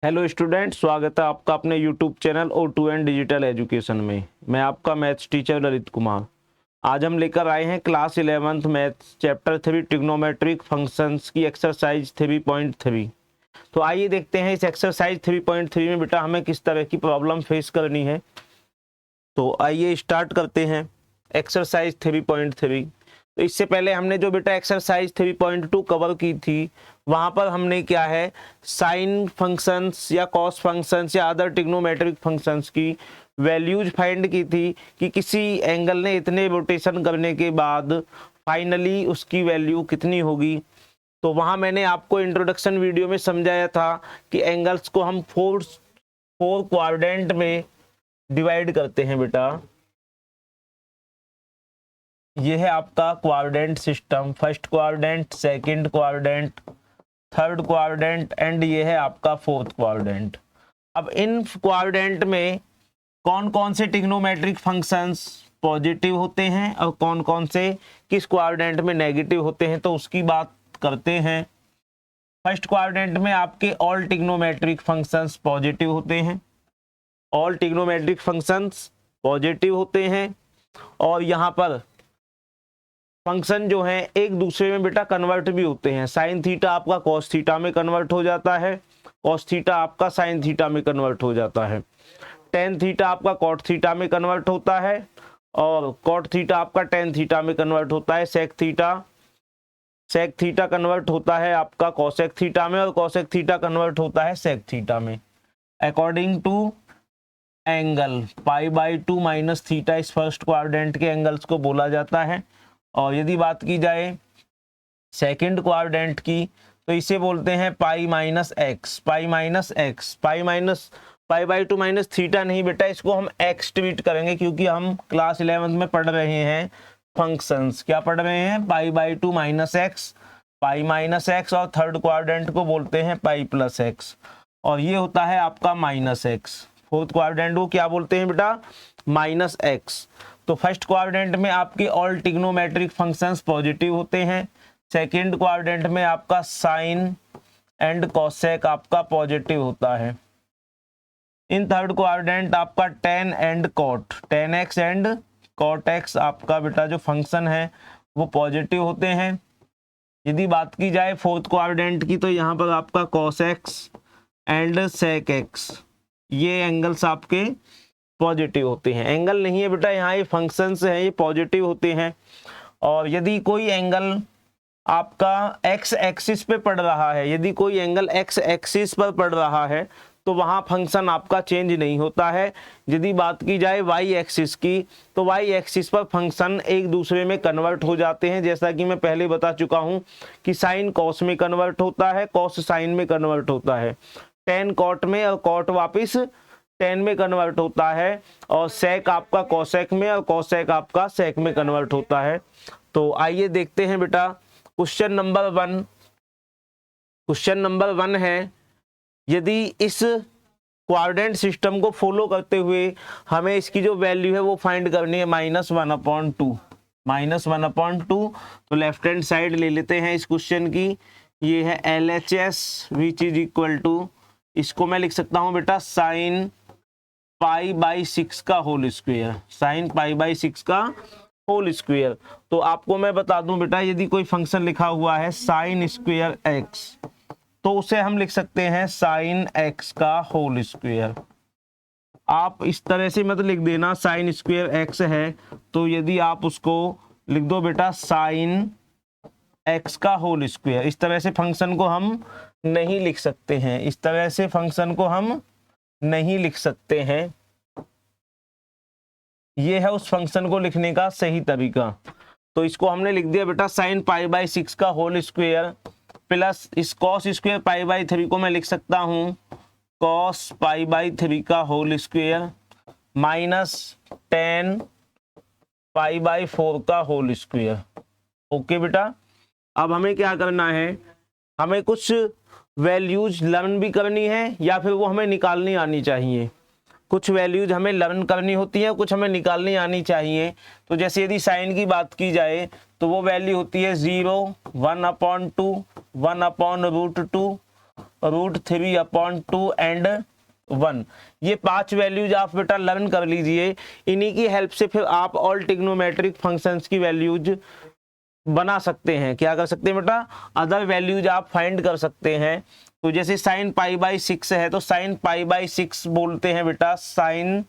Hello student, स्वागत है आपका अपने YouTube channel O2N digital education में। मैं आपका मैथ्स टीचर ललित कुमार। आज हम लेकर आए हैं class 11th maths chapter 3 trigonometric functions की एक्सरसाइज 3.3। तो आइए देखते हैं इस एक्सरसाइज 3.3 में बेटा हमें किस तरह की प्रॉब्लम फेस करनी है। तो आइए स्टार्ट करते हैं एक्सरसाइज 3.3। तो इससे पहले हमने जो बेटा एक्सरसाइज 3.2 कवर की थी, वहां पर हमने क्या है साइन फंक्शंस या कॉस फंक्शंस या अदर ट्रिग्नोमेट्रिक फंक्शंस की वैल्यूज फाइंड की थी कि किसी एंगल ने इतने रोटेशन करने के बाद फाइनली उसकी वैल्यू कितनी होगी। तो वहां मैंने आपको इंट्रोडक्शन वीडियो में समझाया था कि एंगल्स को हम फोर क्वाड्रेंट में डिवाइड करते हैं बेटा। ये है आपका quadrant system, first quadrant, second quadrant, third quadrant and ये है आपका फोर्थ क्वाड्रेंट। अब इन क्वाड्रेंट में कौन कौन से ट्रिग्नोमेट्रिक फंक्शंस पॉजिटिव होते हैं और कौन कौन से किस क्वाड्रेंट में नेगेटिव होते हैं, तो उसकी बात करते हैं। फर्स्ट क्वाड्रेंट में आपके ऑल ट्रिग्नोमेट्रिक फंक्शंस पॉजिटिव होते हैं, ऑल ट्रिग्नोमेट्रिक फंक्शंस पॉजिटिव होते हैं और यहाँ पर फंक्शन जो है एक दूसरे में बेटा कन्वर्ट भी होते हैं। साइन थीटा आपका कॉस थीटा में कन्वर्ट हो जाता है, कॉस थीटा आपका साइन थीटा में कन्वर्ट हो जाता है, टेन थीटा आपका कॉट थीटा में कन्वर्ट होता है और कॉट थीटा आपका टेन थीटा में कन्वर्ट होता है, सेक थीटा कन्वर्ट होता है आपका कॉसेक थीटा में और कॉसेक थीटा कन्वर्ट होता है सेक थीटा में। According to angle π/2 minus theta इस फर्स्ट क्वाड्रेंट के एंगल्स को बोला जाता है। और यदि बात की जाए सेकंड क्वाड्रेंट की तो इसे बोलते हैं π-x, π/2 माइनस थीटा नहीं बेटा, इसको हम x ट्रीट करेंगे क्योंकि हम क्लास 11th में पढ़ रहे हैं फंक्शंस। क्या पढ़ रहे हैं? π/2 माइनस एक्स, π-x और थर्ड क्वाड्रेंट को बोलते हैं π+x और ये होता है आपका -x। फोर्थ क्वाड्रेंट को क्या बोलते हैं बेटा? -x। तो फर्स्ट क्वाड्रेंट में आपके ऑल ट्रिग्नोमेट्रिक फंक्शंस पॉजिटिव होते हैं, सेकंड क्वाड्रेंट में आपका साइन एंड कॉसेक आपका पॉजिटिव होता है, इन थर्ड क्वाड्रेंट आपका tan and cot, tan x and cot x आपका बेटा जो फंक्शन है वो पॉजिटिव होते हैं। यदि बात की जाए फोर्थ क्वाड्रेंट की तो यहाँ पर आपका cos x and sec x ये एंगल्स आपके पॉजिटिव होते हैं। एंगल नहीं है बेटा, यहाँ ये फंक्शंस हैं, ये पॉजिटिव होते हैं। और यदि कोई एंगल आपका एक्स एक्सिस पे पड़ रहा है, यदि कोई एंगल एक्स एक्सिस पर पड़ रहा है तो वहाँ फंक्शन आपका चेंज नहीं होता है। यदि बात की जाए वाई एक्सिस की तो वाई एक्सिस पर फंक्शन एक दूसरे में कन्वर्ट हो जाते हैं, जैसा कि मैं पहले बता चुका हूँ कि साइन कॉस में कन्वर्ट होता है, कॉस साइन में कन्वर्ट होता है, टेन कॉट में और कॉट वापिस टेन में कन्वर्ट होता है और सेक आपका कॉसेक में और कॉसेक आपका सेक में कन्वर्ट होता है। तो आइए देखते हैं बेटा क्वेश्चन नंबर वन है, यदि इस क्वाड्रेंट सिस्टम को फॉलो करते हुए हमें इसकी जो वैल्यू है वो फाइंड करनी है -1/2। तो लेफ्ट हैंड साइड ले लेते हैं इस क्वेश्चन की, ये है LHS which is equal to, इसको मैं लिख सकता हूं बेटा साइन π/6 का होल स्क्वायर, साइन π/6 का होल स्क्वायर। तो आपको मैं बता दूं बेटा, यदि कोई फंक्शन लिखा हुआ है साइन स्क्वायर एक्स तो उसे हम लिख सकते हैं साइन x का होल स्क्वायर। आप इस तरह से मत लिख देना साइन स्क्वायर x है, तो यदि आप उसको लिख दो बेटा साइन x का होल स्क्वायर, इस तरह से फंक्शन को हम नहीं लिख सकते हैं, इस तरह से फंक्शन को हम नहीं लिख सकते हैं। ये है उस फंक्शन को लिखने का सही तरीका। तो इसको हमने लिख दिया बेटा साइन π/6 का होल स्क्वायर प्लस इस कॉस स्क्वायर π/3 को मैं लिख सकता हूं कॉस π/3 का होल स्क्वायर माइनस टेन π/4 का होल स्क्वायर। ओके बेटा, अब हमें क्या करना है, हमें कुछ वैल्यूज लर्न भी करनी है या फिर वो हमें निकालनी आनी चाहिए। कुछ वैल्यूज हमें लर्न करनी होती है, कुछ हमें निकालनी आनी चाहिए। तो जैसे यदि साइन की बात की जाए तो वो वैल्यू होती है 0, 1/2, 1/√2 √3/2 एंड 1। ये 5 वैल्यूज आप बेटा लर्न कर लीजिए। इन्हीं की हेल्प से फिर आप ऑल ट्रिग्नोमेट्रिक फंक्शंस की वैल्यूज बना सकते हैं। क्या कर सकते हैं बेटा, अदर वैल्यूज आप फाइंड कर सकते हैं। तो जैसे sin π/6 है तो sin π/6 बोलते हैं बेटा sin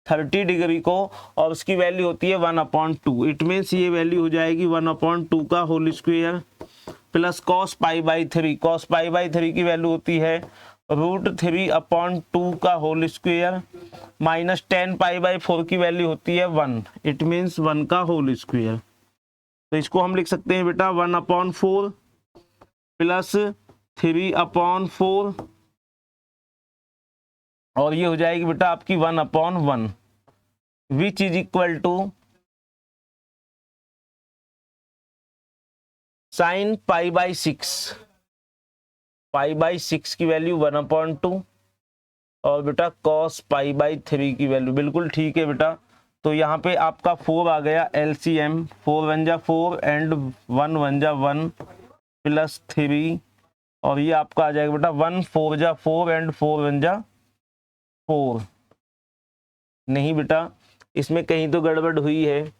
30 डिग्री को, और उसकी वैल्यू होती है 1/2। इट मीन्स ये वैल्यू हो जाएगी 1/2 का whole square plus cos π/3। cos π/3 की वैल्यू होती है √3/2 का होल स्क्वायर माइनस tan π/4 की वैल्यू होती है 1। इट मीन्स 1 का होल स्क्वायर। तो इसको हम लिख सकते हैं बेटा 1/4 प्लस 3/4, और ये हो जाएगी बेटा आपकी 1/1, which is equal to sin π/6। π/6 की वैल्यू 1/2 और बेटा cos π/3 की वैल्यू, बिल्कुल ठीक है बेटा। तो यहाँ पे आपका 4 आ गया LCM, 4 1 जा 4 एंड 1 1 जा 1 प्लस 3, और ये आपका आ जाएगा बेटा 1 4 जा 4 एंड 4 1 जा 4। नहीं बेटा, इसमें कहीं तो गड़बड़ हुई है।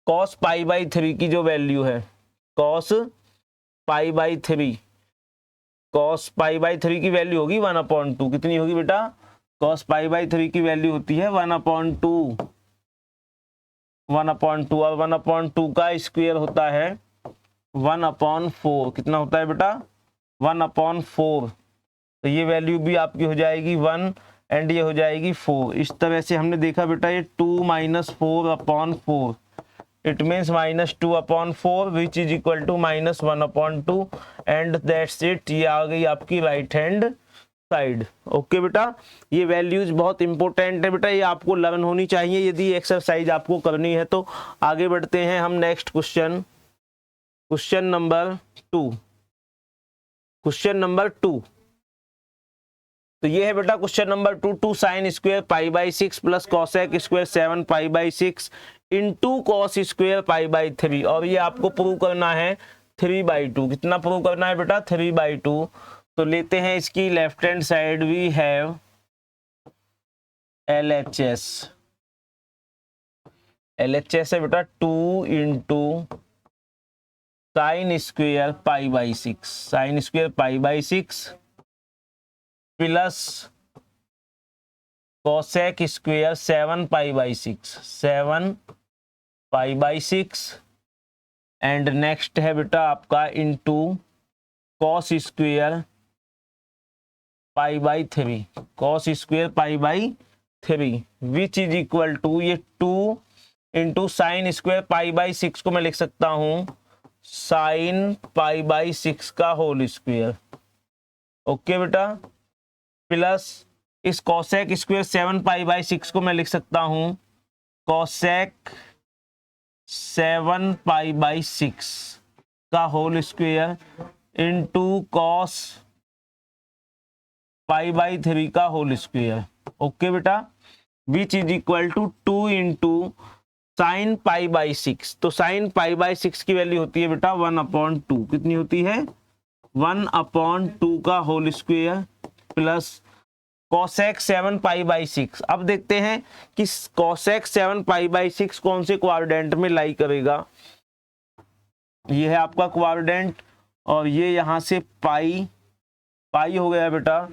cos π/3 की जो वैल्यू है, cos π/3, cos π/3 की वैल्यू होगी 1/2। कितनी होगी बेटा, cos π/3 की वैल्यू होती है 1/2, 1/2, और 1/2 का स्क्वायर होता है 1/4। कितना होता है बेटा, 1/4। तो ये वैल्यू भी आपकी हो जाएगी 1 एंड ये हो जाएगी 4। इस तरह से हमने देखा बेटा ये 2 - 4/4, it means -2/4 which is equal to -1/2 and that's it. ये आ गई आपकी राइट हैंड साइड। ओके बेटा, ये वैल्यूज बहुत इंपॉर्टेंट है बेटा, ये आपको लर्न होनी चाहिए यदि एक्सरसाइज आपको करनी है तो। आगे बढ़ते हैं हम next question, question number 2। Question number 2, तो ये है बेटा question number 2। 2 sin square π/6 plus cosec square 7 π/6 into cos square π/3, और ये आपको प्रूव करना है 3/2। कितना प्रूव करना है बेटा, 3/2। तो लेते हैं इसकी left hand side, we have LHS। LHS है बेटा 2 into sine square π/6, sine square π/6 plus cosec square 7 π/6, 7 π/6 and next है बेटा आपका into cos square π/3, cos square π/3 which is equal to, ये 2 इंटू साइन स्क्वायर π/6 को मैं लिख सकता हूं साइन π/6 का होल स्क्वायर। ओके बेटा, प्लस इस कॉसेक स्क्वायर 7 π/6 को मैं लिख सकता हूं कॉसेक 7 π/6 का होल स्क्वायर इंटू कॉस π/3 का होल स्क्वायर। ओके बेटा, which is equal to 2 into sine π/6। तो साइन π/6 की वैल्यू होती है बेटा 1/2। कितनी होती है, 1/2 का होल स्क्वायर प्लस कॉसेक 7 π/6। अब देखते हैं कि कॉसेक 7 π/6 कौन से क्वाड्रेंट में लाई करेगा। ये है आपका क्वाड्रेंट, और ये यहां से पाई हो गया बेटा,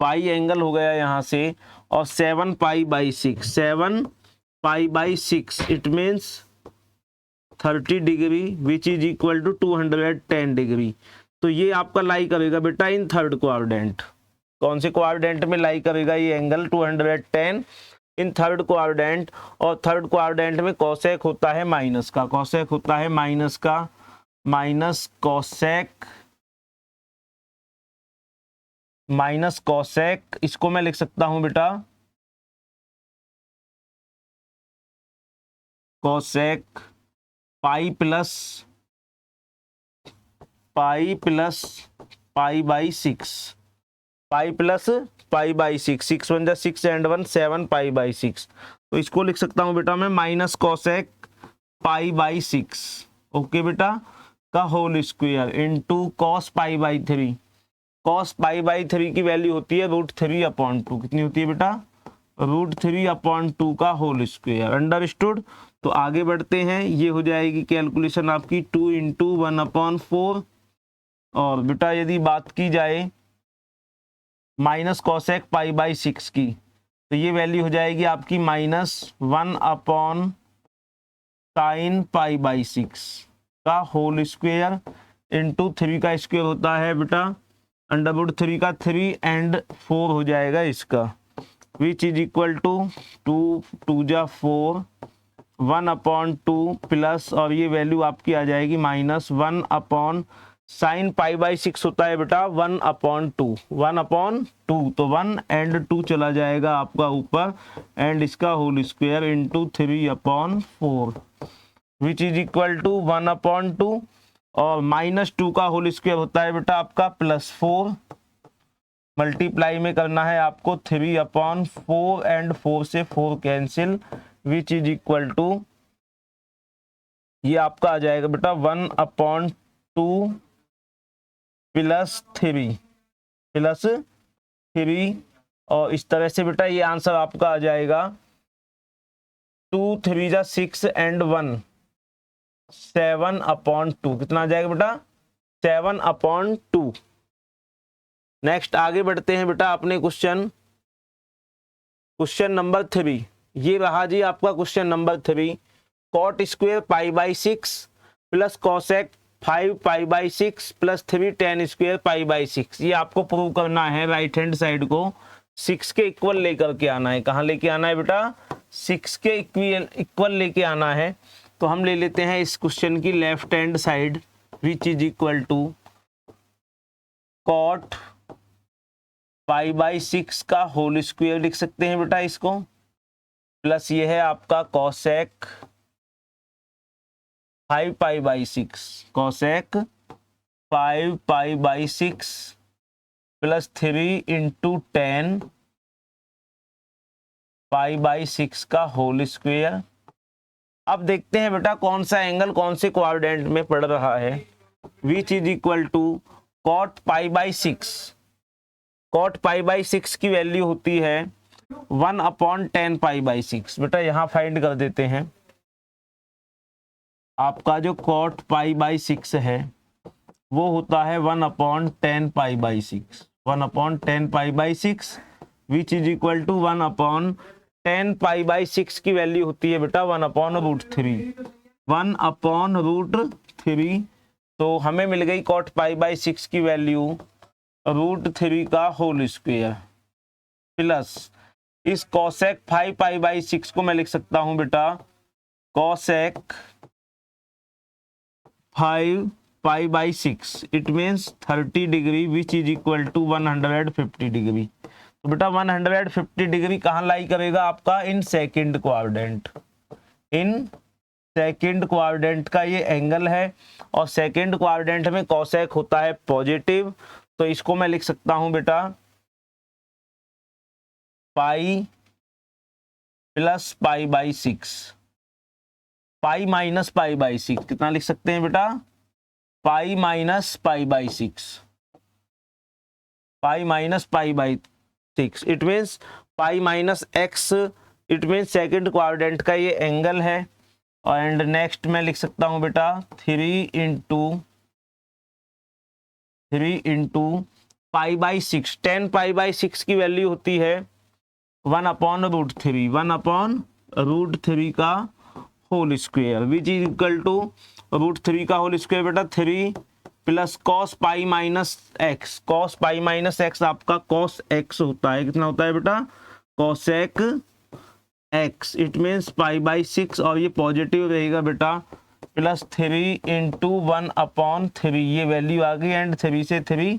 पाई एंगल हो गया यहां से, और 7 π/6, 7 π/6 it means 30 degree which is equal to 210 degree. तो ये आपका लाई करेगा बेटा इन थर्ड क्वाड्रेंट। कौन से क्वाड्रेंट में लाई करेगा ये एंगल, 210 इन थर्ड क्वाड्रेंट। और थर्ड क्वाड्रेंट में कॉसेक होता है माइनस का, कॉसेक होता है माइनस का, माइनस कॉसेक, इसको मैं लिख सकता हूं बेटा cosec pi plus π/6, pi plus π/6, 6 1 6 and 1 7 π/6। तो इसको लिख सकता हूं बेटा मैं माइनस कॉसेक π/6। ओके बेटा, का whole square into cos pi by 3। Cos pi by 3 की वैल्यू होती है √3/2। कितनी होती है बेटा? √3/2 का होल स्क्वायर। अंडरस्टूड? तो आगे बढ़ते हैं। ये हो जाएगी कैलकुलेशन आपकी 2 × 1/4। और बेटा यदि बात की जाए माइनस कॉसेक पाई बाई 6 की, तो ये वैल्यू हो जाएगी आपकी -1/sin पाई बाई 6 का होल स्क्वायर इंटू 3 का स्क्वायर होता है बेटा √3 का 3 एंड 4 हो जाएगा इसका, विच इज इक्वल टू 2 2 जा 4 1/2 प्लस, और ये वैल्यू आपकी आ जाएगी -1/sin पाई बाई 6 होता है बेटा 1/2। 1/2 तो 1 एंड 2 चला जाएगा आपका ऊपर, एंड इसका whole square into 3/4 which is equal to 1/2, और -2 का होल स्क्वायर होता है बेटा आपका +4। मल्टीप्लाई में करना है आपको 3/4 एंड 4 से 4 cancel, which is equal to ये आपका आ जाएगा बेटा 1/2 +3 और इस तरह से बेटा ये आंसर आपका आ जाएगा 2 3 जा 6 एंड 1 7/2। कितना आ जाएगा बेटा? 7/2। नेक्स्ट आगे बढ़ते हैं बेटा अपने क्वेश्चन नंबर 3। ये रहा जी आपका question number 3। Cot square pi by 6 plus cosec 5 pi by 6 plus 3 tan square pi by 6। ये आपको प्रूव करना है राइट हैंड साइड को 6 के इक्वल लेकर के आना है। कहाँ लेके आना है बेटा? 6 के इक्वल लेके आना है। तो हम ले लेते हैं इस क्वेश्चन की left hand side, which is equal to cot pi by 6 का होल स्क्वायर लिख सकते हैं बेटा इसको, प्लस ये है आपका cosec 5 pi by 6, cosec 5 pi by 6 plus 3 × tan pi by 6 का होल स्क्वायर। अब देखते हैं बेटा कौन सा एंगल कौन से क्वाड्रेंट में पड़ रहा है। Which is equal to cot pi by 6। Cot pi by 6 की वैल्यू होती है 1/tan पाई बाई 6। बेटा यहां फाइंड कर देते हैं। आपका जो कॉट पाई बाई 6 है वो होता है 1/tan pi by 6। 1/tan pi by 6 which is equal to 1/tan pi by 6 की वैल्यू होती है बेटा 1/√3। 1/√3। तो हमें मिल गई कॉट पाई बाई 6 की वैल्यू √3 का होल स्क्वायर, प्लस इस कॉसेक 5 पाई बाई 6 को मैं लिख सकता हूं बेटा cosec 5 pi by 6। It means 30 degree which is equal to 150 degree. तो बेटा 150 डिग्री कहाँ लाई करेगा आपका? In second quadrant. In second quadrant का ये एंगल है, और सेकंड क्वाड्रेंट में कॉसेक होता है पॉजिटिव। तो इसको मैं लिख सकता हूं बेटा pi plus pi by 6, pi minus pi by 6। कितना लिख सकते हैं बेटा? पाई minus pi by 6, pi minus pi by 6। It means pi minus x. It means second quadrant का ये एंगल है। एंड नेक्स्ट मैं लिख सकता हूं बेटा 3 × पाई बाई 6। 10 पाई बाई 6 की वैल्यू होती है 1/√3। 1/√3 का whole square which is equal to √3 का होल स्क्वायर बेटा 3 plus cos pi minus x. Cos pi minus x आपका कॉस एक्स होता है। कितना होता है बेटा? Cosec x. It means pi by 6, और ये पॉजिटिव रहेगा बेटा, प्लस 3 × 1/3। ये वैल्यू आ गई, एंड 3 से 3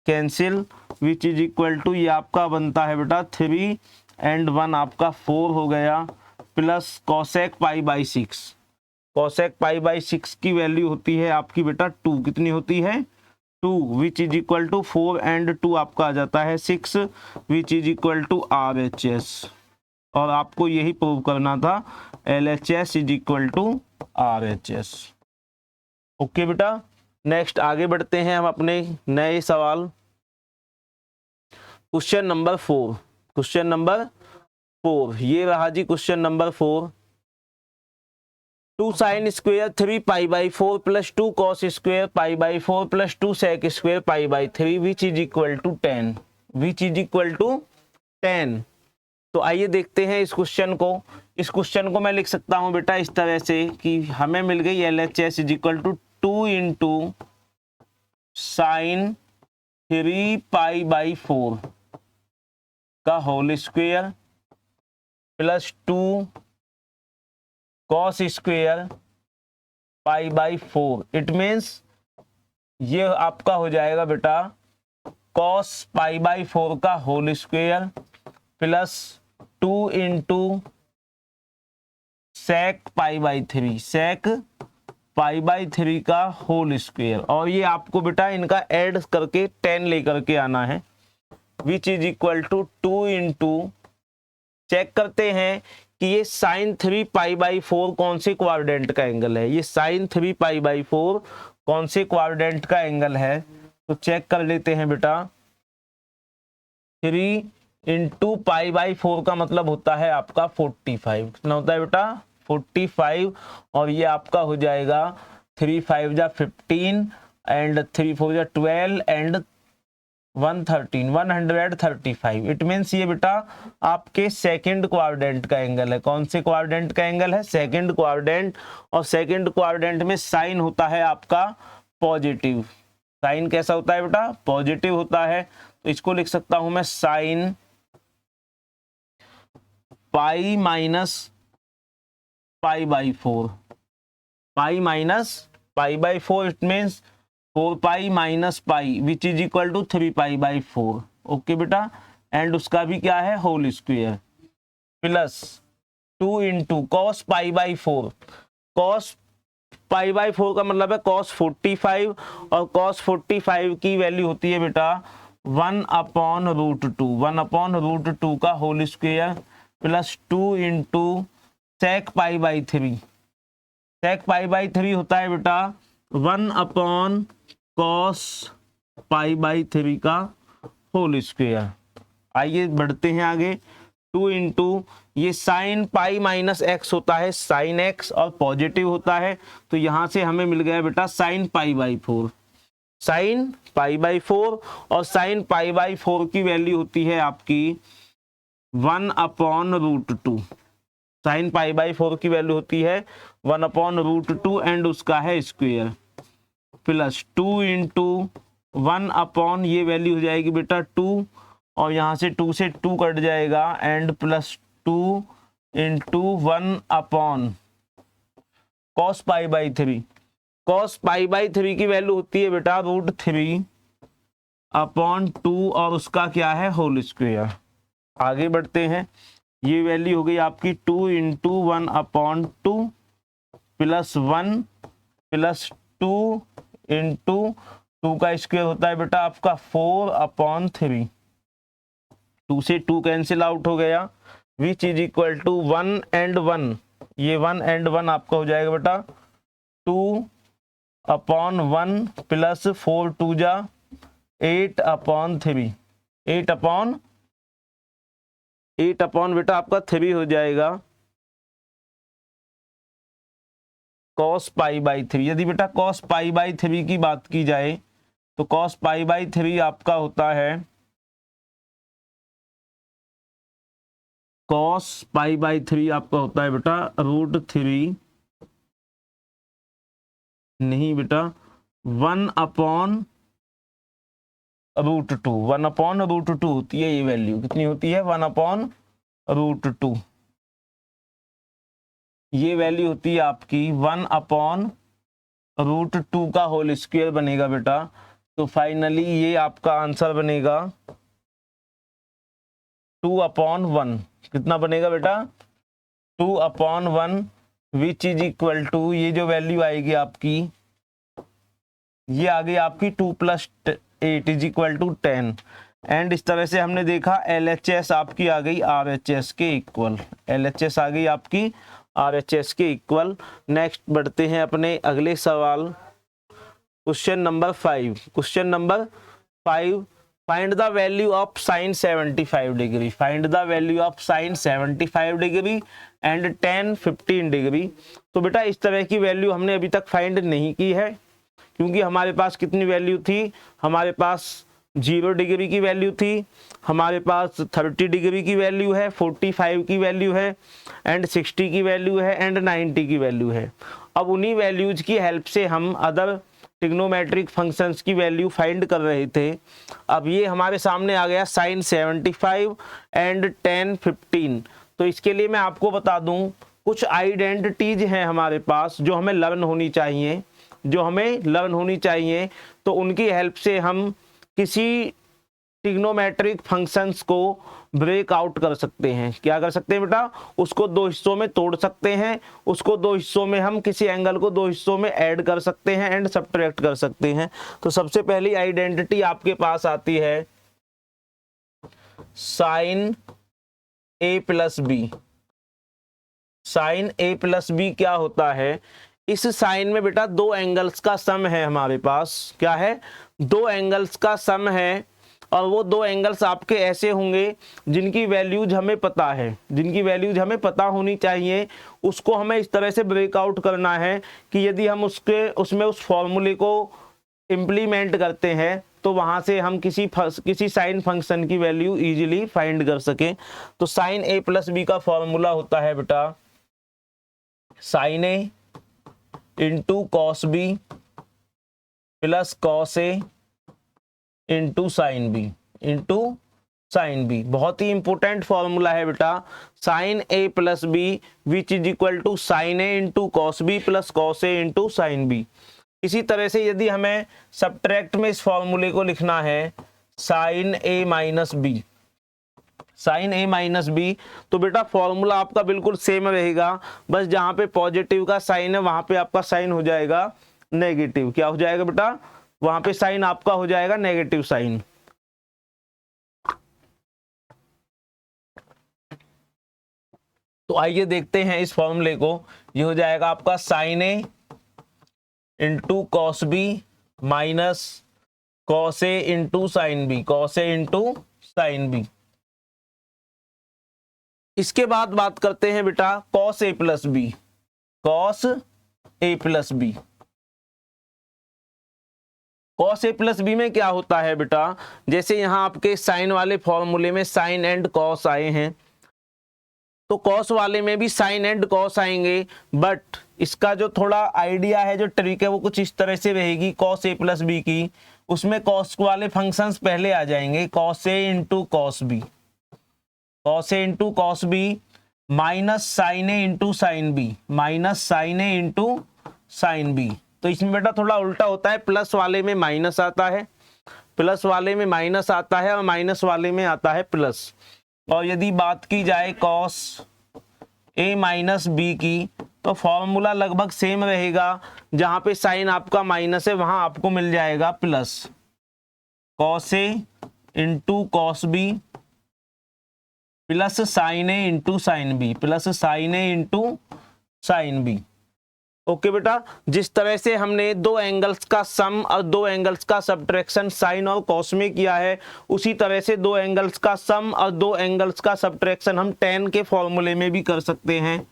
cancel, which is equal to ये आपका बनता है बेटा 3 एंड 1 आपका 4 हो गया, plus cosec pi by 6। Cosec pi by 6 की वैल्यू होती है आपकी बेटा 2। कितनी होती है? 2 which is equal to 4 and 2 आपका आ जाता है 6 which is equal to RHS। और आपको यही प्रूव करना था, LHS is equal to RHS। Okay बेटा, नेक्स्ट आगे बढ़ते हैं हम अपने नए सवाल। क्वेश्चन नंबर 4, क्वेश्चन नंबर 4 ये रहा जी question number 4। 2 sin square 3 pi by 4 plus 2 cos square pi by 4 plus 2 sec square pi by 3 which is equal to 10, which is equal to 10। तो आइए देखते हैं इस क्वेश्चन को। इस क्वेश्चन को मैं लिख सकता हूं बेटा इस तरह से कि हमें मिल गई LHS is equal to 2 into sine 3 pi by 4 का whole square plus 2 cos square pi by 4। It means ये आपका हो जाएगा बेटा कॉस पाई बाई 4 का whole square plus 2 into sec pi by 3, sec pi by 3 का होल स्क्वेयर। और ये आपको बेटा इनका ऐड करके 10 लेकर के आना है, which is equal to 2 into, check करते हैं कि ये साइन 3 पाई बाई 4 कौन से क्वाड्रेंट का एंगल है। ये साइन 3 पाई बाई 4 कौन से क्वाड्रेंट का एंगल है, तो चेक कर लेते हैं बेटा। 3 इंटू पाई बाई 4 का मतलब होता है आपका 45, कितना होता है बेटा 45। और ये आपका हो जाएगा 3 5 जा 15 एंड 3 4 जा 12 एंड 113, 135। इट मीन्स ये बेटा आपके सेकंड क्वाड्रेंट का एंगल है। कौन से क्वाड्रेंट का एंगल है, सेकंड क्वाड्रेंट। और सेकंड क्वाड्रेंट में साइन होता है आपका पॉजिटिव। साइन कैसा होता है बेटा, पॉजिटिव होता है। तो इसको लिख सकता हूं मैं sine pi minus pi by 4, pi minus pi by 4। It means 4 pi minus pi which is equal to 3 pi by 4। Okay बेटा, एंड उसका भी क्या है whole square plus 2 into cos pi by 4। Cos pi by 4 का मतलब है cos 45, और cos 45 की वैल्यू होती है बेटा 1/√2, 1/√2 का whole square plus 2 into sec pi by 3। Sec pi by 3 होता है बेटा 1/cos पाई बाई 3 का होल स्क्वायर। आइए बढ़ते हैं आगे। 2 इंटू ये साइन पाई माइनस एक्स होता है साइन एक्स और पॉजिटिव होता है, तो यहां से हमें मिल गया बेटा sign pi by 4, sign pi by 4। और साइन पाई बाई 4 की वैल्यू होती है आपकी 1/√2। साइन पाई बाई 4 की वैल्यू होती है 1/√2 एंड उसका है स्क्वायर प्लस 2 इंटू 1/, ये वैल्यू हो जाएगी बेटा 2, और यहां से 2 से 2 कट जाएगा and plus 2 into 1/, cos pi by 3। Cos pi by 3 की वैल्यू होती है बेटा √3/2 और उसका क्या है होल स्क्वायर। आगे बढ़ते हैं। ये वैल्यू हो गई आपकी 2 इंटू 1/2 प्लस 1 प्लस 2 इंटू 2 का स्क्वायर होता है बेटा आपका 4/3। 2 से 2 कैंसिल आउट हो गया, which is equal to 1 and 1। ये 1 एंड 1 आपका हो जाएगा बेटा 2/1 प्लस 4 2 जा 8/3। 8/8 बेटा आपका 3 हो जाएगा कॉस पाई बाई 3। यदि बेटा कॉस पाई बाई 3 की बात की जाए तो कॉस पाई बाई 3 आपका होता है, कॉस पाई बाई 3 आपका होता है बेटा √3 नहीं बेटा 1/√2। 1/√2 होती है ये वैल्यू, कितनी होती है 1/√2। ये वैल्यू होती है आपकी 1/√2 का होल स्क्वायर बनेगा बेटा। तो फाइनली ये आपका आंसर बनेगा 2/1। कितना बनेगा बेटा 2/1 विच इज इक्वल टू, ये जो वैल्यू आएगी आपकी ये आ गई आपकी 2 + 8 इज इक्वल टू 10। एंड इस तरह से हमने देखा LHS आपकी आ गई RHS के इक्वल। LHS आ गई आपकी RHS के इक्वल। नेक्स्ट बढ़ते हैं अपने अगले सवाल। Question number 5, question number 5, find the value of sine 75 degree, find the value of sine 75 degree and tan 15 degree. तो बेटा इस तरह की वैल्यू हमने अभी तक फाइंड नहीं की है, क्योंकि हमारे पास कितनी वैल्यू थी, हमारे पास 0 डिग्री की वैल्यू थी, हमारे पास 30 डिग्री की वैल्यू है, 45 की वैल्यू है एंड 60 की वैल्यू है एंड 90 की वैल्यू है। अब उन्हीं वैल्यूज की हेल्प से हम अदर ट्रिग्नोमेट्रिक फंक्शंस की वैल्यू फाइंड कर रहे थे। अब ये हमारे सामने आ गया साइन 75 एंड tan 15। तो इसके लिए मैं आपको बता दूं, कुछ आइडेंटिटीज हैं हमारे पास जो हमें लर्न होनी चाहिए, जो हमें लर्न होनी चाहिए। तो उनकी हेल्प से हम किसी ट्रिग्नोमेट्रिक फंक्शंस को ब्रेक आउट कर सकते हैं। क्या कर सकते हैं बेटा, उसको दो हिस्सों में तोड़ सकते हैं, उसको दो हिस्सों में हम किसी एंगल को दो हिस्सों में ऐड कर सकते हैं एंड सब्ट्रैक्ट कर सकते हैं। तो सबसे पहली आइडेंटिटी आपके पास आती है sine a plus B. Sine a plus b क्या होता है, इस साइन में बेटा दो एंगल्स का सम है हमारे पास। क्या है, दो एंगल्स का सम है, और वो दो एंगल्स आपके ऐसे होंगे जिनकी वैल्यूज हमें पता है, जिनकी वैल्यूज हमें पता होनी चाहिए। उसको हमें इस तरह से ब्रेकआउट करना है कि यदि हम उसमें उस फॉर्मूले को इम्प्लीमेंट करते हैं तो वहां से हम किसी साइन फंक्शन की वैल्यू इजीली फाइंड कर सकें। तो साइन a प्लस बी का फॉर्मूला होता है बेटा sine a into cos B plus cos A into sine b, into sine b. बहुत ही इंपॉर्टेंट फॉर्मूला है बेटा, sine a plus b which is equal to sine a into cos B plus cos A into sine b. इसी तरह से यदि हमें subtract में इस फॉर्मूले को लिखना है sine a minus B, sine a minus B, तो बेटा फॉर्मूला आपका बिल्कुल सेम रहेगा, बस जहां पे पॉजिटिव का साइन है वहां पे आपका साइन हो जाएगा नेगेटिव। क्या हो जाएगा बेटा, वहां पे साइन आपका हो जाएगा नेगेटिव साइन। तो आइए देखते हैं इस फॉर्मूले को। ये हो जाएगा आपका sine A into cos B minus cos A into sine B, cos A into sine B. इसके बाद बात करते हैं बेटा cos A plus B, cos A plus B. Cos A plus B में क्या होता है बेटा, जैसे यहां आपके साइन वाले फॉर्मूले में साइन एंड कॉस आए हैं, तो कॉस वाले में भी साइन एंड कॉस आएंगे, बट इसका जो थोड़ा आइडिया है, जो ट्रिक है, वो कुछ इस तरह से रहेगी कॉस ए प्लस बी की। उसमें कॉस वाले फंक्शंस पहले आ जाएंगे, cos A into cos B, cos A into cos B minus sine A into sine B, minus sine A into sine B. तो इसमें बेटा थोड़ा उल्टा होता है, प्लस वाले में माइनस आता है, प्लस वाले में माइनस आता है और माइनस वाले में आता है प्लस। और यदि बात की जाए कॉस ए माइनस बी की, तो फॉर्मूला लगभग सेम रहेगा, जहां पे साइन आपका माइनस है वहां आपको मिल जाएगा plus, cos A into cos B plus sine A into sine B, plus sine A into sine B. Okay बेटा, जिस तरह से हमने दो एंगल्स का सम और दो एंगल्स का सब्ट्रैक्शन साइन और कॉस में किया है, उसी तरह से दो एंगल्स का सम और दो एंगल्स का सब्ट्रैक्शन हम tan के फॉर्मूले में भी कर सकते हैं।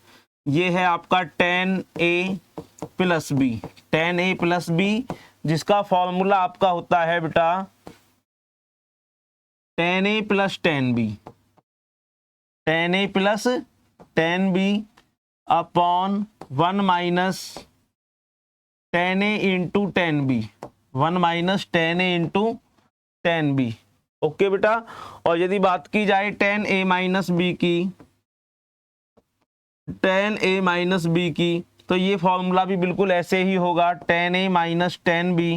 ये है आपका tan a plus b, tan a plus b, जिसका फॉर्मूला आपका होता है बेटा tan a plus tan b, tan a plus tan b upon 1 minus tan a into tan b, 1 minus tan a into tan b। Okay बेटा, और यदि बात की जाए tan a माइनस b की, tan a माइनस b की, तो ये फॉर्मूला भी बिल्कुल ऐसे ही होगा, tan a minus tan b,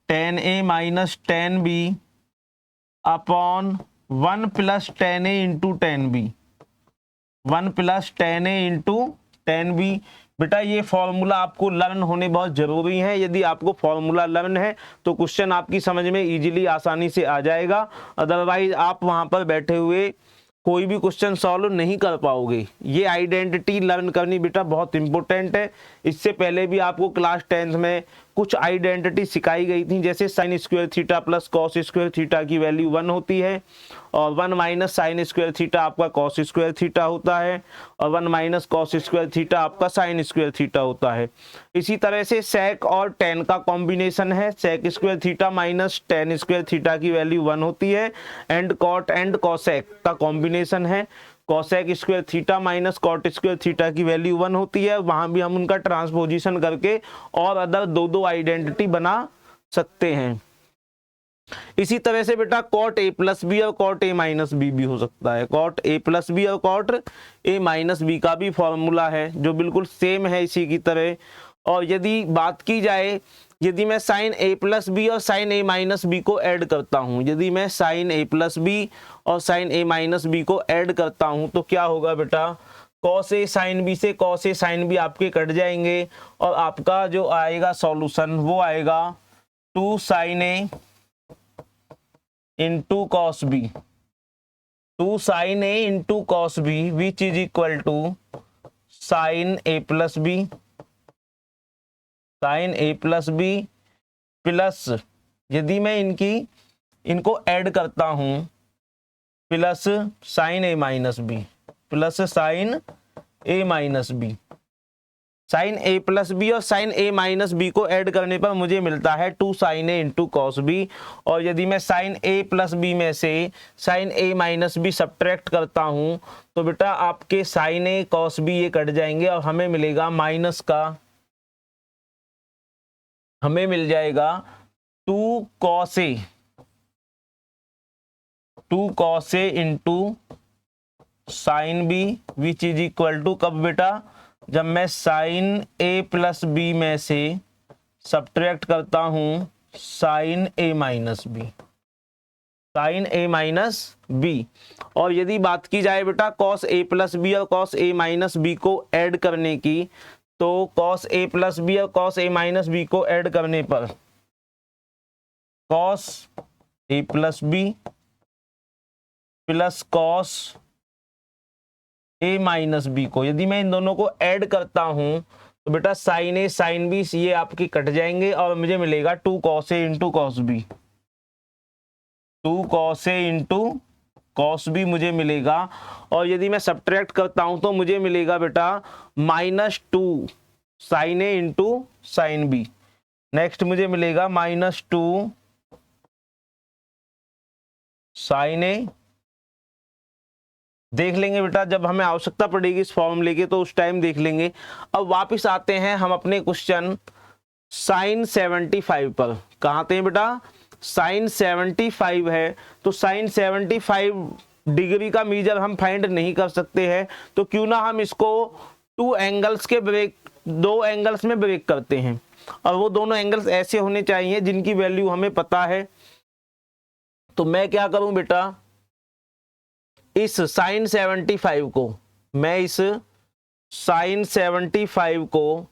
tan a minus tan b upon 1 plus tan a into tan b, 1 plus tan a into tan b। बेटा ये फॉर्मूला आपको लर्न होने बहुत जरूरी है। यदि आपको फॉर्मूला लर्न है तो क्वेश्चन आपकी समझ में इजीली आसानी से आ जाएगा, अदरवाइज आप वहां पर बैठे हुए कोई भी क्वेश्चन सॉल्व नहीं कर पाओगे। ये आइडेंटिटी लर्न करनी बेटा बहुत इंपॉर्टेंट है। इससे पहले भी आपको क्लास 10th में कुछ आइडेंटिटी सिखाई गई थी, जैसे sine square theta plus cos square theta की वैल्यू 1 होती है, और 1 माइनस साइन स्क्वायर थीटा आपका कॉस स्क्वायर थीटा होता है, और 1 माइनस कॉस स्क्वायर थीटा आपका साइन स्क्वायर थीटा होता है। इसी तरह से सेक और टेन का कॉम्बिनेशन है, sec square theta minus ten square theta की वैल्यू 1 होती है, एंड कॉट एंड कॉसेक का कॉम्बिनेशन है, cosec square theta minus cot square theta की वैल्यू 1 होती है। वहां भी हम उनका ट्रांसपोजिशन करके और अदर दो आइडेंटिटी बना सकते हैं। इसी तरह से बेटा कॉट ए प्लस बी और कॉट ए माइनस बी भी हो सकता है, कॉट ए प्लस बी और कॉट ए माइनस बी का भी फॉर्मूला है जो बिल्कुल सेम है इसी की तरह। और यदि बात की जाए, यदि मैं साइन ए प्लस बी और साइन ए माइनस बी को ऐड करता हूं, यदि मैं साइन ए प्लस बी और साइन ए माइनस बी को ऐड करता हूं तो क्या होगा बेटा, कॉस ए साइन बी से कॉस ए साइन बी आपके कट जाएंगे, और आपका जो आएगा सॉल्यूशन वो आएगा 2 sine A into cos B, 2 sine A into cos B which is equal to sine A plus B, sine A plus B plus, यदि मैं इनको ऐड करता हूं, plus sine A minus B, plus sine A minus B, sine A plus B और sine A minus B को add करने पर मुझे मिलता है 2 sine A into cos B. और यदि मैं साइन ए प्लस बी में से sine A minus B subtract करता हूं तो बेटा आपके साइन ए कॉस बी ये कट जाएंगे, और हमें मिलेगा माइनस का, हमें मिल जाएगा 2 cos A, 2 cos A into sine B which is equal to, कब बेटा, जब मैं साइन ए प्लस बी में से सब्ट्रैक्ट करता हूं sign A minus B, sine A minus B. और यदि बात की जाए बेटा कॉस ए प्लस बी और कॉस ए माइनस बी को ऐड करने की, तो कॉस ए प्लस बी और कॉस ए माइनस बी को ऐड करने पर cos A plus B plus cos A minus B को, यदि मैं इन दोनों को ऐड करता हूं तो बेटा साइन ए साइन बी ये आपके कट जाएंगे, और मुझे मिलेगा 2 कॉस ए इंटू कॉस बी, 2 कॉस ए इंटू कॉस बी मुझे मिलेगा। और यदि मैं सब्ट्रैक्ट करता हूं तो मुझे मिलेगा बेटा -2 sine A into sine B, next मुझे मिलेगा -2 साइन ए। देख लेंगे बेटा जब हमें आवश्यकता पड़ेगी इस फॉर्मूले की तो उस टाइम देख लेंगे। अब वापस आते हैं हम अपने क्वेश्चन साइन 75 पर। कहाँ आते हैं बेटा, साइन 75 है, तो साइन 75 डिग्री का मीजर हम फाइंड नहीं कर सकते हैं, तो क्यों ना हम इसको 2 एंगल्स के ब्रेक, 2 एंगल्स में ब्रेक करते हैं, और वो दोनों एंगल्स ऐसे होने चाहिए जिनकी वैल्यू हमें पता है। तो मैं क्या करूं बेटा, इस साइन 75 को, मैं इस साइन 75 को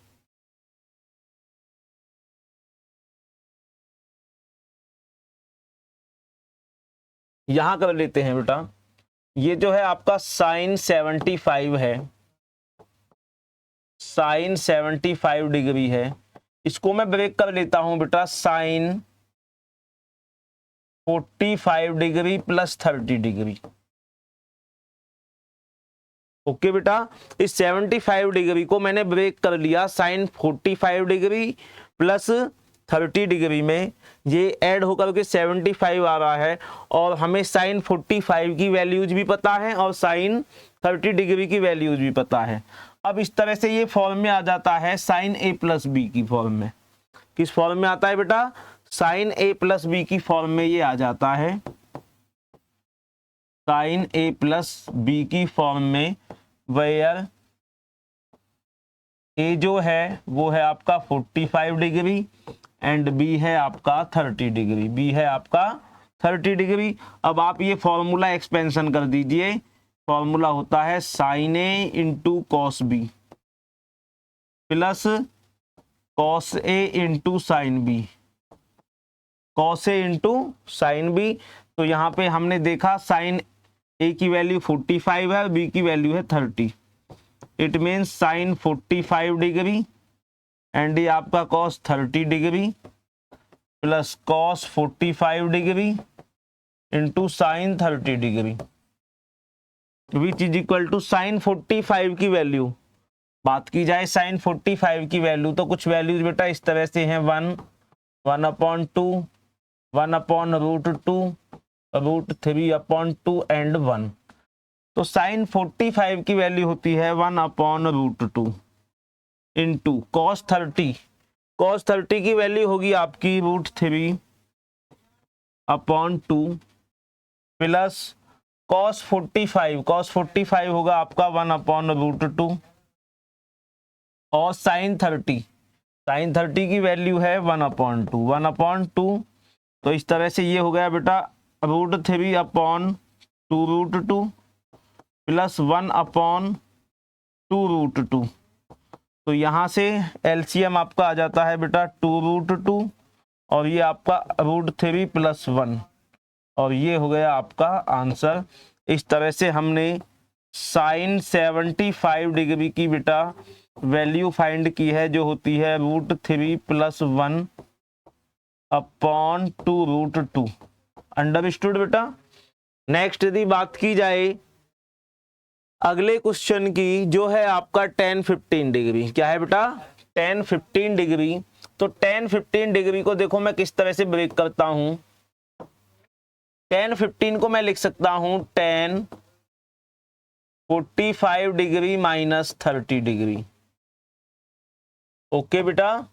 यहां कर लेते हैं बेटा। ये जो है आपका साइन 75 है, साइन 75 डिग्री है, इसको मैं ब्रेक कर लेता हूं बेटा sine 45 degree plus 30 degree. Okay बेटा, इस 75 डिग्री को मैंने ब्रेक कर लिया साइन 45 डिग्री प्लस 30 डिग्री में, ये ऐड होकर के 75 आ रहा है, और हमें साइन 45 की वैल्यूज भी पता है और साइन 30 डिग्री की वैल्यूज भी पता है। अब इस तरह से ये फॉर्म में आ जाता है साइन ए प्लस बी की फॉर्म में। किस फॉर्म में आता है बेटा, साइन ए प्लस बी की फॉर्म में ये आ जाता है, साइन ए प्लस बी की फॉर्म में, वेयर ए जो है वो है आपका 45 डिग्री एंड बी है आपका 30 डिग्री, बी है आपका 30 डिग्री। अब आप ये फॉर्मूला एक्सपेंशन कर दीजिए, फॉर्मूला होता है sine A into cos B plus cos A into sine B, cos A into sine B. तो यहाँ पे हमने देखा साइन ए की वैल्यू 45 है, बी की वैल्यू है 30, it means sine 45 degree and ये आपका cos 30 degree plus cos 45 degree into sine 30 degree, which is equal to sine 45 की वैल्यू। बात की जाए साइन 45 की वैल्यू तो कुछ वैल्यूज बेटा इस तरह से हैं 1, 1/2, 1/√2, √3/2 एंड 1। तो साइन 45 की वैल्यू होती है 1/√2 इंटू कॉस 30। कॉस 30 की वैल्यू होगी आपकी √3/2 प्लस कॉस 45 होगा आपका 1/√2 और साइन 30 की वैल्यू है 1/2 तो इस तरह से ये हो गया बेटा √3/2 प्लस 1/2 तो यहाँ से एलसीएम आपका आ जाता है बेटा 2√2 और ये आपका √3 प्लस 1 और ये हो गया आपका आंसर। इस तरह से हमने साइन 75 डिग्री की बेटा वैल्यू फाइंड की है जो होती है √3 प्लस 1/2√2। अंडरस्टूड बेटा। नेक्स्ट यदि बात की जाए अगले क्वेश्चन की जो है आपका tan 15 डिग्री, क्या है बेटा tan 15 डिग्री। तो tan 15 डिग्री को देखो मैं किस तरह से ब्रेक करता हूं। tan 15 को मैं लिख सकता हूं tan 45 degree minus 30 degree. Okay बेटा,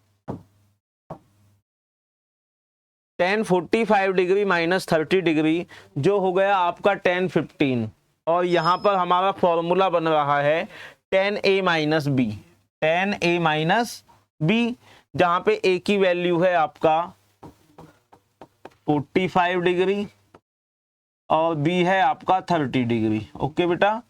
tan 45 डिग्री माइनस 30 डिग्री जो हो गया आपका tan 15 और यहां पर हमारा फॉर्मूला बन रहा है tan a minus B, tan a minus B, जहां पे a की वैल्यू है आपका 45 डिग्री और b है आपका 30 डिग्री। ओके बेटा,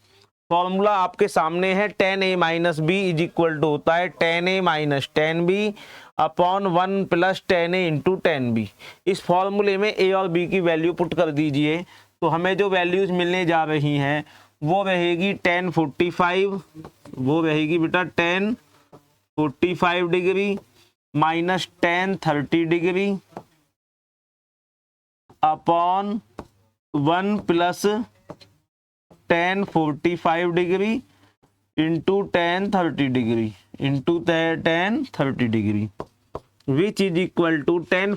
फॉर्मूला आपके सामने है tan a minus B is equal to होता है tan a minus tan b upon 1 plus tan a into tan b। इस फॉर्मूले में a और b की वैल्यू पुट कर दीजिए तो हमें जो वैल्यूज मिलने जा रही हैं वो रहेगी tan 45, वो रहेगी बेटा tan 45 degree minus tan 30 degree upon 1 plus tan 45 degree into tan 30 degree into tan 30 degree which is equal to tan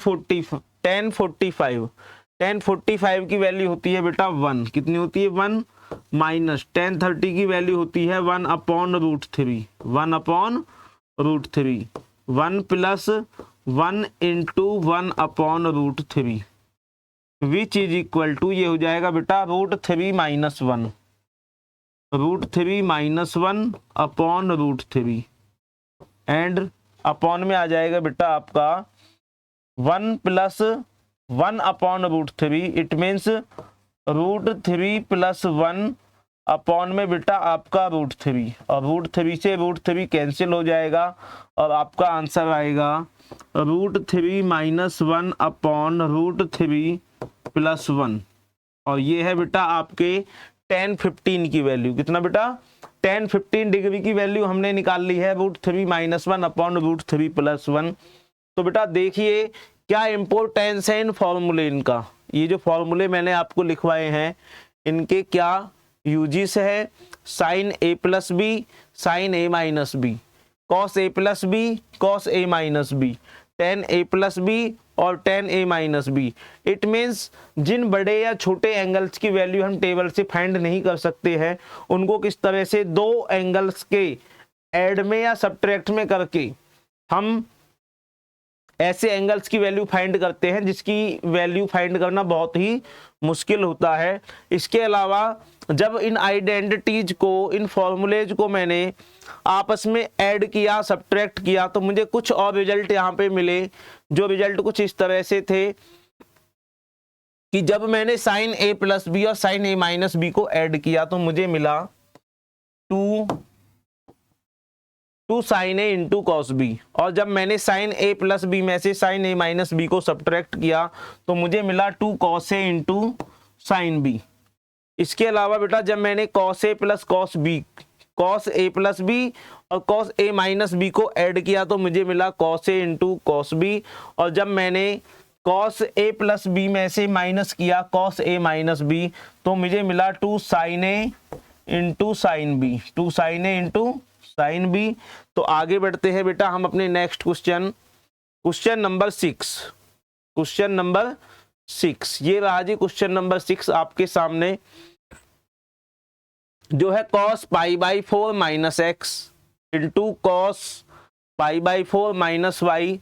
45 की वैल्यू होती है बेटा 1, कितनी होती है 1 माइनस tan 30 की वैल्यू होती है 1/√3, 1/√3, 1 plus 1 into 1/√3 which is equal to ये हो जाएगा बेटा √3 minus 1, √3 minus 1 upon √3 and upon में आ जाएगा बेटा आपका 1 plus 1/√3। It means √3 plus 1 upon में बेटा आपका √3 और √3 से √3 कैंसिल हो जाएगा और आपका आंसर आएगा √3 माइनस 1 अपॉन √3 प्लस 1 और ये है बेटा आपके tan 15 की वैल्यू। कितना बेटा tan 15 डिग्री की वैल्यू हमने निकाल ली है √3 माइनस 1 अपॉन √3 प्लस 1। तो बेटा देखिए क्या इंपॉर्टेंस है इन फॉर्मूले इनका। ये जो फॉर्मूले मैंने आपको लिखवाए हैं इनके क्या यूजेस है। Sine a plus B, sine a minus B, cos a plus B, cos a minus B, tan a plus B और tan a minus B. It means जिन बड़े या छोटे एंगल्स की वैल्यू हम टेबल से फाइंड नहीं कर सकते हैं उनको किस तरह से दो एंगल्स के ऐड में या सब्ट्रैक्ट में करके हम ऐसे एंगल्स की वैल्यू फाइंड करते हैं जिसकी वैल्यू फाइंड करना बहुत ही मुश्किल होता है। इसके अलावा जब इन आइडेंटिटीज को, इन फॉर्मूलेज को मैंने आपस में ऐड किया, सब्ट्रैक्ट किया तो मुझे कुछ और रिजल्ट यहाँ पे मिले जो रिजल्ट कुछ इस तरह से थे कि जब मैंने साइन a प्लस बी और साइन a माइनस बी को ऐड किया तो मुझे मिला 2 sine a into cos B और जब मैंने साइन a प्लस बी में से साइन a माइनस बी को सब्ट्रैक्ट किया तो मुझे मिला 2 cos a into sine B. इसके अलावा बेटा जब मैंने cos a plus cos B cos A plus B और कॉस ए माइनस बी को ऐड किया तो मुझे मिला cos A into cos B, और जब मैंने कॉस ए प्लस बी में से माइनस किया कॉस ए माइनस बी तो मुझे मिला 2 sine A into sine B, 2 sine A into sine B. तो आगे बढ़ते हैं बेटा हम अपने next question, question number 6, question number 6 ये रहा जी। क्वेश्चन नंबर 6 आपके सामने जो है cos pi by 4 minus x into cos pi by 4 minus y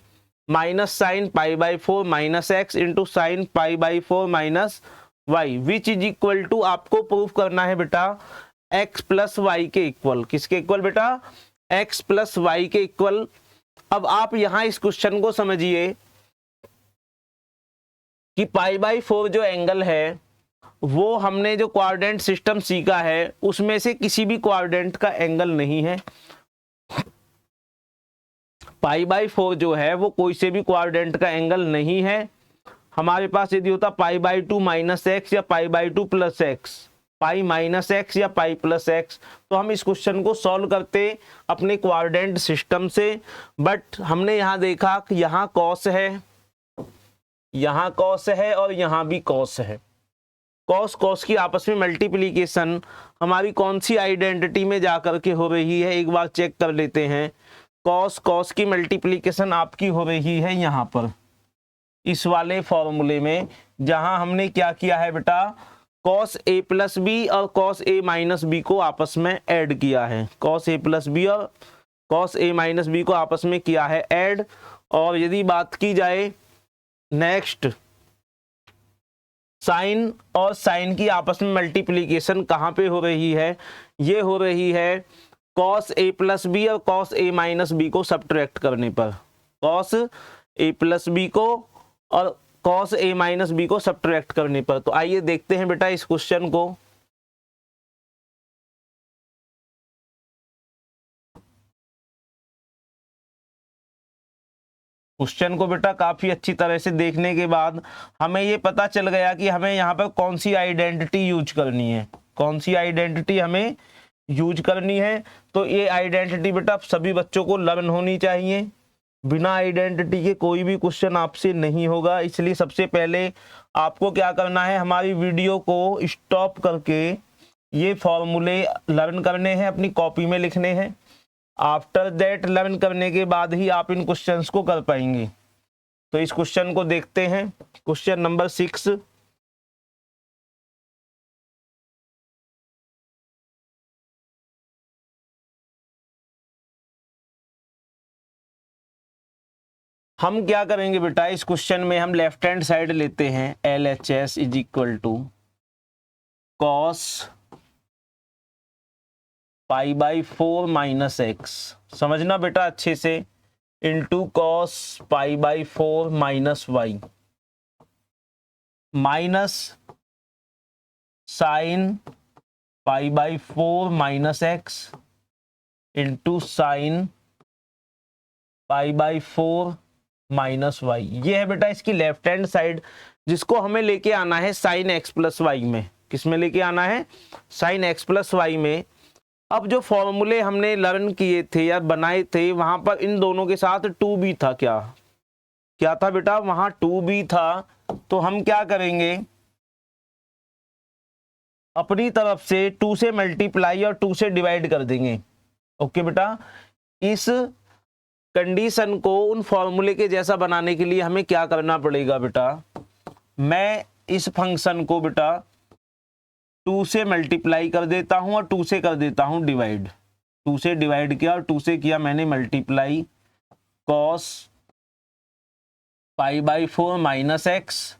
minus sine pi by 4 minus x into sine pi by 4 minus y which is equal to, आपको proof करना है बेटा x प्लस वाई के equal. किसके equal बेटा? x plus y के equal. अब आप यहां इस क्वेश्चन को समझिए कि पाई बाई 4 जो एंगल है वो हमने जो क्वाड्रेंट सिस्टम सीखा है उसमें से किसी भी क्वाड्रेंट का एंगल नहीं है। पाई बाई 4 जो है वो कोई से भी क्वाड्रेंट का एंगल नहीं है। हमारे पास यदि होता पाई बाई 2 माइनस एक्स या पाई by 2 plus x, pi minus x या पाई प्लस एक्स, तो हम इस क्वेश्चन को सॉल्व करते अपने क्वाड्रेंट सिस्टम से। बट हमने यहाँ देखा कि यहाँ कॉस है, यहाँ कॉस है और यहाँ भी कॉस है। कॉस कॉस की आपस में मल्टीप्लीकेशन हमारी कौन सी आइडेंटिटी में जाकर के हो रही है, एक बार चेक कर लेते हैं। कॉस कॉस की मल्टीप्लीकेशन आपकी हो रही है यहाँ पर इस वाले फॉर्मूले में, जहां हमने क्या किया है बेटा, कॉस ए प्लस बी और कॉस ए माइनस बी को आपस में ऐड किया है। कॉस ए प्लस बी और कॉस ए माइनस बी को आपस में किया है ऐड। और यदि बात की जाए नेक्स्ट, साइन और साइन की आपस में मल्टीप्लीकेशन कहाँ पे हो रही है? ये हो रही है कॉस ए प्लस बी और कॉस ए माइनस बी को सब्ट्रैक्ट करने पर, कॉस ए प्लस बी को और कॉस ए माइनस बी को सब्ट्रैक्ट करने पर। तो आइए देखते हैं बेटा इस क्वेश्चन को। क्वेश्चन को बेटा काफी अच्छी तरह से देखने के बाद हमें ये पता चल गया कि हमें यहाँ पर कौन सी आइडेंटिटी यूज करनी है, कौन सी आइडेंटिटी हमें यूज करनी है। तो ये आइडेंटिटी बेटा सभी बच्चों को लर्न होनी चाहिए। बिना आइडेंटिटी के कोई भी क्वेश्चन आपसे नहीं होगा। इसलिए सबसे पहले आपको क्या करना है, हमारी वीडियो को स्टॉप करके ये फॉर्मूले लर्न करने हैं, अपनी कॉपी में लिखने हैं। आफ्टर दैट लर्न करने के बाद ही आप इन क्वेश्चंस को कर पाएंगे। तो इस क्वेश्चन को देखते हैं, क्वेश्चन नंबर 6। हम क्या करेंगे बेटा, इस क्वेश्चन में हम लेफ्ट हैंड साइड लेते हैं। LHS is equal to cos pi by 4 minus x, समझना बेटा अच्छे से, into cos pi by 4 minus y minus sine pi by 4 minus x into sine pi by 4 minus y. ये है बेटा इसकी लेफ्ट हैंड साइड, जिसको हमें लेके आना है साइन एक्स प्लस वाई में। किस में लेके आना है? साइन एक्स प्लस वाई में। अब जो फॉर्मूले हमने लर्न किए थे या बनाए थे वहां पर इन दोनों के साथ 2b था। क्या क्या था बेटा? वहां 2b था। तो हम क्या करेंगे, अपनी तरफ से 2 से मल्टीप्लाई और 2 से डिवाइड कर देंगे। ओके बेटा, इस कंडीशन को उन फॉर्मूले के जैसा बनाने के लिए हमें क्या करना पड़ेगा बेटा, मैं इस फंक्शन को बेटा 2 से मल्टीप्लाई कर देता हूं और 2 से कर देता हूं डिवाइड। 2 से डिवाइड किया और 2 से किया मैंने multiply. Cos pi by 4 minus x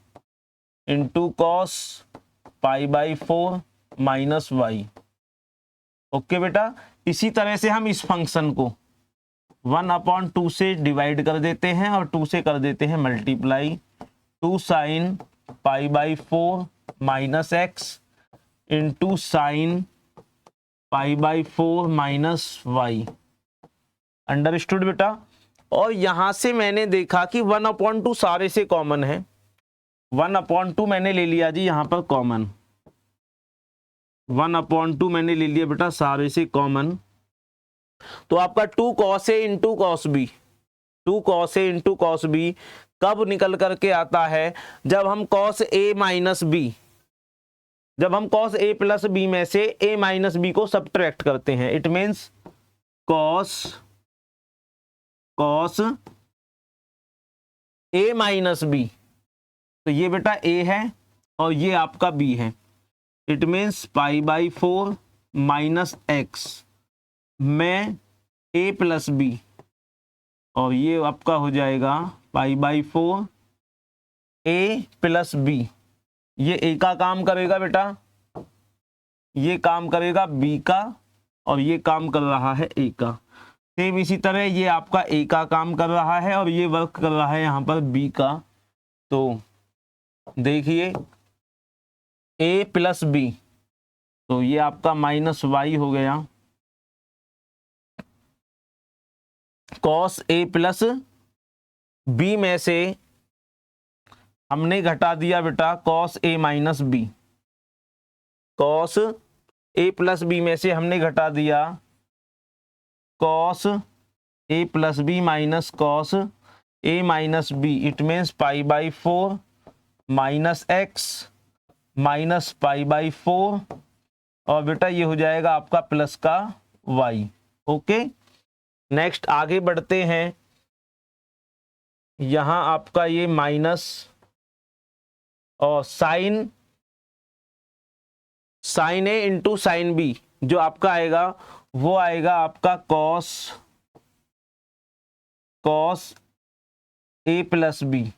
into cos pi by 4 minus y. Okay बेटा, इसी तरह से हम इस फंक्शन को 1/2 से डिवाइड कर देते हैं और 2 से कर देते हैं multiply. 2 sine pi by 4 minus x into sine pi by 4 minus y. Understood बेटा? और यहां से मैंने देखा कि 1/2 सारे से कॉमन है। 1/2 मैंने ले लिया जी यहां पर कॉमन। 1/2 मैंने ले लिया बेटा सारे से कॉमन। तो आपका 2 cos A into cos B, 2 cos A into cos B कब निकल करके आता है, जब हम cos A माइनस बी, जब हम cos A प्लस बी में से A माइनस बी को सब्ट्रैक्ट करते हैं। It means cos A minus B, तो ये बेटा A है और ये आपका B है। It means pi by 4 minus x में A प्लस बी, और ये आपका हो जाएगा pi by 4 A plus B. ये A का काम करेगा बेटा, ये काम करेगा B का, और ये काम कर रहा है A का। सेम इसी तरह ये आपका A का काम कर रहा है और ये वर्क कर रहा है यहाँ पर B का। तो देखिए A प्लस बी, तो ये आपका माइनस वाई हो गया, कॉस A प्लस बी में से हमने घटा दिया बेटा cos A minus B, cos A plus B में से हमने घटा दिया cos A plus B minus cos A minus B. It means pi by 4 minus x minus pi by 4, और बेटा ये हो जाएगा आपका प्लस का y। ओके, नेक्स्ट आगे बढ़ते हैं। यहां आपका ये माइनस और sine A into sine B जो आपका आएगा वो आएगा आपका cos A plus B.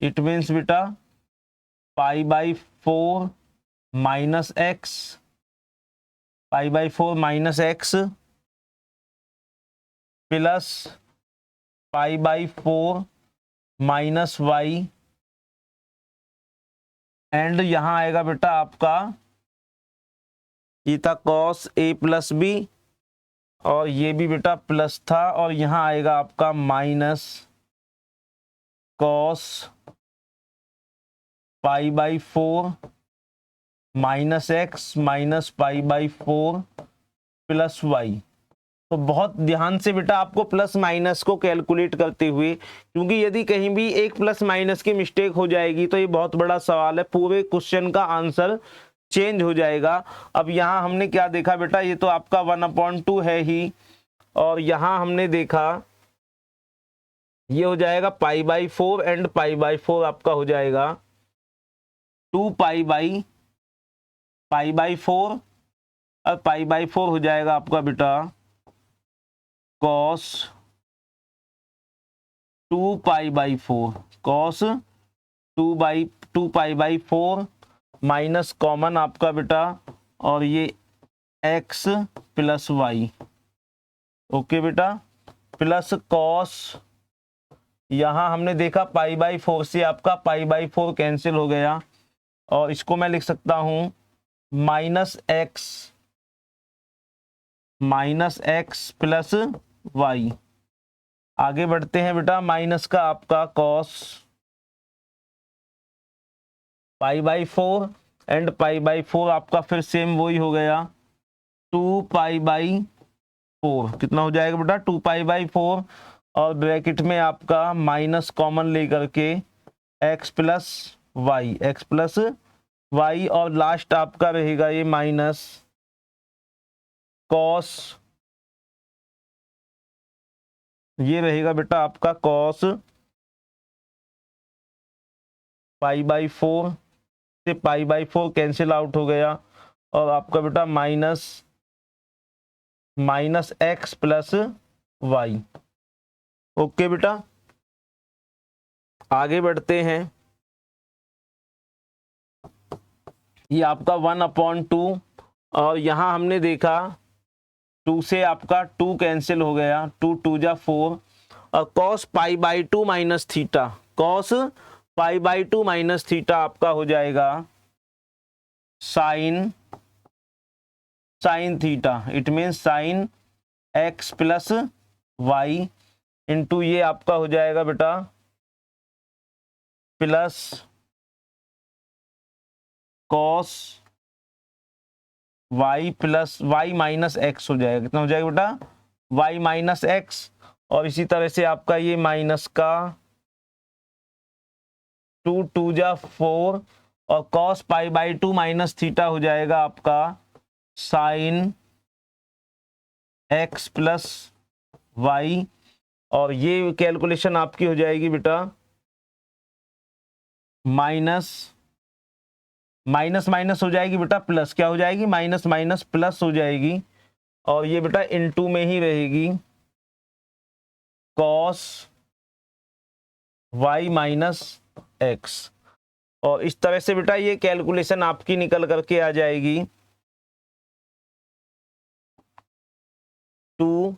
It means बेटा pi by 4 minus X, pi by 4 minus x plus pi by 4 minus Y, and यहां आएगा बेटा आपका ये था कॉस A प्लस बी, और ये भी बेटा प्लस था, और यहां आएगा आपका minus cos pi by 4 minus x minus pi by 4 plus y. तो बहुत ध्यान से बेटा आपको प्लस माइनस को कैलकुलेट करते हुए, क्योंकि यदि कहीं भी एक प्लस माइनस की मिस्टेक हो जाएगी तो ये बहुत बड़ा सवाल है, पूरे क्वेश्चन का आंसर चेंज हो जाएगा। अब यहाँ हमने क्या देखा बेटा, ये तो आपका 1/2 है ही, और यहाँ हमने देखा ये हो जाएगा pi by 4 and pi by 4 आपका हो जाएगा 2 पाई बाई 4, और पाई बाई 4 हो जाएगा आपका बेटा cos 2 pi by 4, cos 2 pi by 4 minus common आपका बेटा, और ये x प्लस वाई। ओके बेटा, प्लस कॉस, यहां हमने देखा पाई बाई 4 से आपका पाई बाई 4 कैंसिल हो गया, और इसको मैं लिख सकता हूं माइनस एक्स प्लस वाई। आगे बढ़ते हैं बेटा, माइनस का आपका cos pi by 4 and pi by 4 आपका फिर सेम वही हो गया 2 पाई बाई 4। कितना हो जाएगा बेटा 2 पाई बाई 4, और ब्रैकेट में आपका माइनस कॉमन लेकर के x प्लस वाई, और लास्ट आपका रहेगा ये माइनस कॉस, ये रहेगा बेटा आपका कॉस पाई बाई 4 से पाई बाई 4 कैंसिल आउट हो गया, और आपका बेटा minus x plus y. Okay बेटा, आगे बढ़ते हैं। ये आपका 1/2, और यहां हमने देखा 2 से आपका 2 कैंसिल हो गया, 2 जा 4, और cos pi by 2 minus theta, cos pi by 2 minus theta आपका हो जाएगा sine theta. It means sine x plus y into ये आपका हो जाएगा बेटा plus cos y plus y minus x हो जाएगा। कितना हो जाएगा बेटा वाई माइनस एक्स, और इसी तरह से आपका ये माइनस का 2 2 जा 4, और cos pi by 2 minus theta हो जाएगा आपका साइन एक्स प्लस वाई। और ये कैलकुलेशन आपकी हो जाएगी बेटा माइनस माइनस माइनस हो जाएगी बेटा प्लस, क्या हो जाएगी, माइनस माइनस प्लस हो जाएगी, और ये बेटा इनटू में ही रहेगी कॉस वाई माइनस एक्स। और इस तरह से बेटा ये कैलकुलेशन आपकी निकल करके आ जाएगी 2,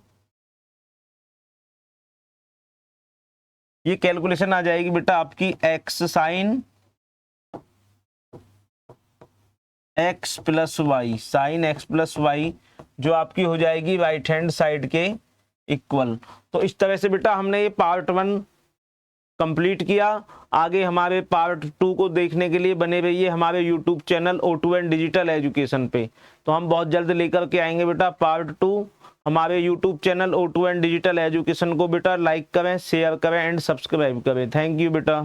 ये कैलकुलेशन आ जाएगी बेटा आपकी x sine x plus y, sine x plus y, जो आपकी हो जाएगी राइट हैंड साइड के इक्वल। तो इस तरह से बेटा हमने ये पार्ट 1 कंप्लीट किया। आगे हमारे पार्ट 2 को देखने के लिए बने रहिए हमारे YouTube channel O2N digital education पे। तो हम बहुत जल्द लेकर के आएंगे बेटा पार्ट 2। हमारे YouTube channel O2N digital education को बेटा लाइक करें, शेयर करें एंड सब्सक्राइब करें। थैंक यू बेटा।